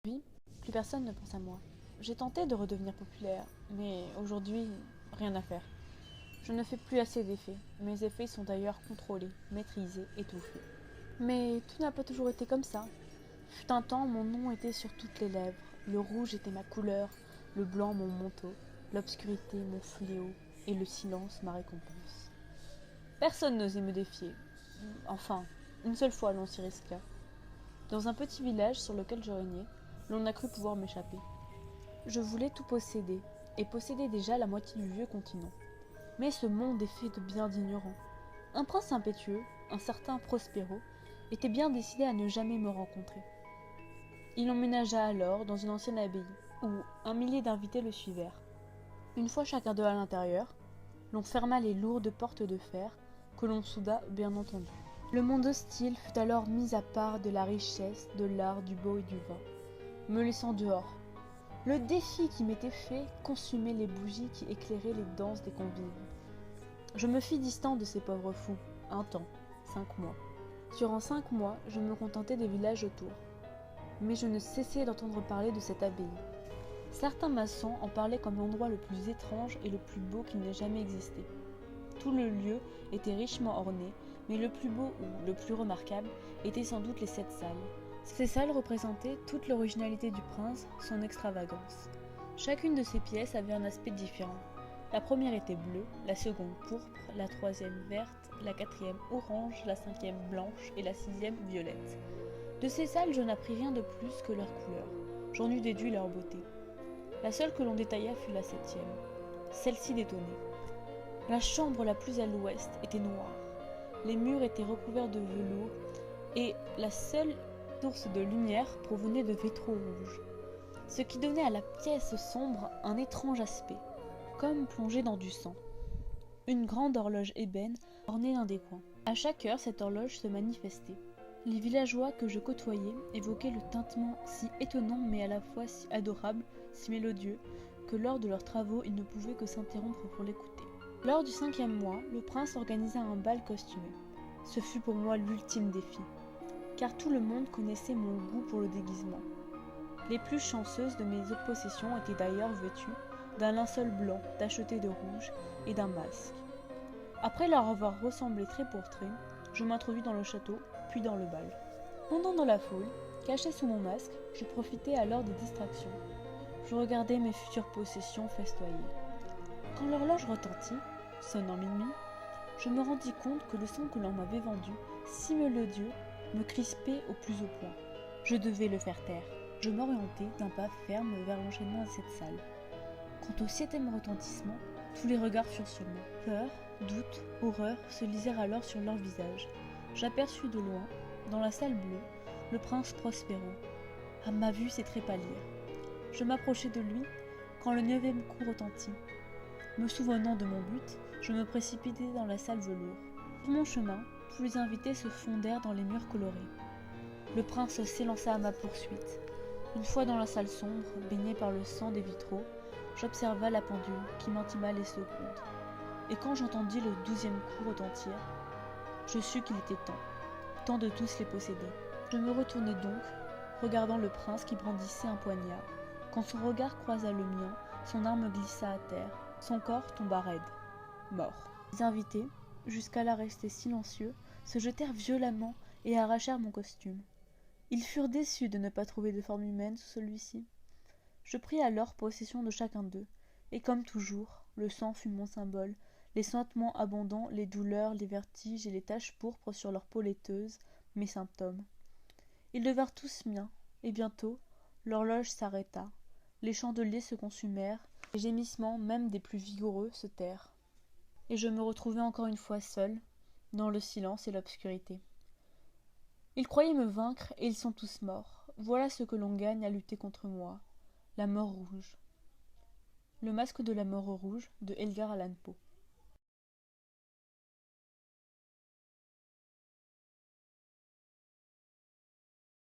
Puis, plus personne ne pense à moi. J'ai tenté de redevenir populaire, mais aujourd'hui, rien à faire. Je ne fais plus assez d'effets. Mes effets sont d'ailleurs contrôlés, maîtrisés, étouffés. Mais tout n'a pas toujours été comme ça. Fut un temps, mon nom était sur toutes les lèvres. Le rouge était ma couleur, le blanc mon manteau, l'obscurité mon fléau, et le silence ma récompense. Personne n'osait me défier. Enfin, une seule fois l'on s'y risqua. Dans un petit village sur lequel je régnais, l'on a cru pouvoir m'échapper. Je voulais tout posséder, et posséder déjà la moitié du vieux continent. Mais ce monde est fait de bien d'ignorants. Un prince impétueux, un certain Prospero, était bien décidé à ne jamais me rencontrer. Il emménagea alors dans une ancienne abbaye, où un millier d'invités le suivirent. Une fois chacun d'eux à l'intérieur, l'on ferma les lourdes portes de fer, que l'on souda bien entendu. Le monde hostile fut alors mis à part de la richesse, de l'art, du beau et du vin, me laissant dehors. Le défi qui m'était fait consumait les bougies qui éclairaient les danses des convives. Je me fis distant de ces pauvres fous, un temps, 5 mois. Durant 5 mois, je me contentais des villages autour. Mais je ne cessais d'entendre parler de cette abbaye. Certains maçons en parlaient comme l'endroit le plus étrange et le plus beau qu'il n'ait jamais existé. Tout le lieu était richement orné, mais le plus beau ou le plus remarquable était sans doute les 7 salles. Ces salles représentaient toute l'originalité du prince, son extravagance. Chacune de ces pièces avait un aspect différent. La première était bleue, la seconde pourpre, la troisième verte, la quatrième orange, la cinquième blanche et la sixième violette. De ces salles, je n'appris rien de plus que leur couleur. J'en eus déduit leur beauté. La seule que l'on détailla fut la septième. Celle-ci détonnait. La chambre la plus à l'ouest était noire. Les murs étaient recouverts de velours et la seule source de lumière provenait de vitraux rouges, ce qui donnait à la pièce sombre un étrange aspect, comme plongée dans du sang. Une grande horloge ébène ornait l'un des coins. À chaque heure, cette horloge se manifestait. Les villageois que je côtoyais évoquaient le tintement si étonnant mais à la fois si adorable, si mélodieux, que lors de leurs travaux ils ne pouvaient que s'interrompre pour l'écouter. Lors du 5e mois, le prince organisa un bal costumé. Ce fut pour moi l'ultime défi, car tout le monde connaissait mon goût pour le déguisement. Les plus chanceuses de mes possessions étaient d'ailleurs vêtues d'un linceul blanc tacheté de rouge et d'un masque. Après leur avoir ressemblé trait pour trait, je m'introduis dans le château, puis dans le bal. Pendant dans la foule, caché sous mon masque, je profitais alors des distractions. Je regardais mes futures possessions festoyer. Quand l'horloge retentit, sonnant minuit, je me rendis compte que le son que l'on m'avait vendu, si mélodieux, me crispait au plus haut point. Je devais le faire taire. Je m'orientai d'un pas ferme vers l'enchaînement de cette salle. Quant au 7e retentissement, tous les regards furent sur moi. Peur, doute, horreur se lisèrent alors sur leurs visages. J'aperçus de loin, dans la salle bleue, le prince Prospero. À ma vue, ses traits pâlirent. Je m'approchai de lui quand le 9e coup retentit. Me souvenant de mon but, je me précipitai dans la salle velours. Sur mon chemin, tous les invités se fondèrent dans les murs colorés. Le prince s'élança à ma poursuite. Une fois dans la salle sombre, baignée par le sang des vitraux, j'observa la pendule qui m'intima les secondes. Et quand j'entendis le 12e coup retentir, je sus qu'il était temps de tous les posséder. Je me retournai donc, regardant le prince qui brandissait un poignard. Quand son regard croisa le mien, son arme glissa à terre, son corps tomba raide, mort. Les invités, jusqu'à là restés silencieux, se jetèrent violemment et arrachèrent mon costume. Ils furent déçus de ne pas trouver de forme humaine sous celui-ci. Je pris alors possession de chacun d'eux, et comme toujours, le sang fut mon symbole, les suintements abondants, les douleurs, les vertiges et les taches pourpres sur leur peau laiteuse, mes symptômes. Ils devinrent tous miens, et bientôt, l'horloge s'arrêta, les chandeliers se consumèrent, les gémissements même des plus vigoureux se tairent. Et je me retrouvai encore une fois seul, dans le silence et l'obscurité. Ils croyaient me vaincre, et ils sont tous morts. Voilà ce que l'on gagne à lutter contre moi. La mort rouge. Le masque de la mort rouge de Edgar Allan Poe.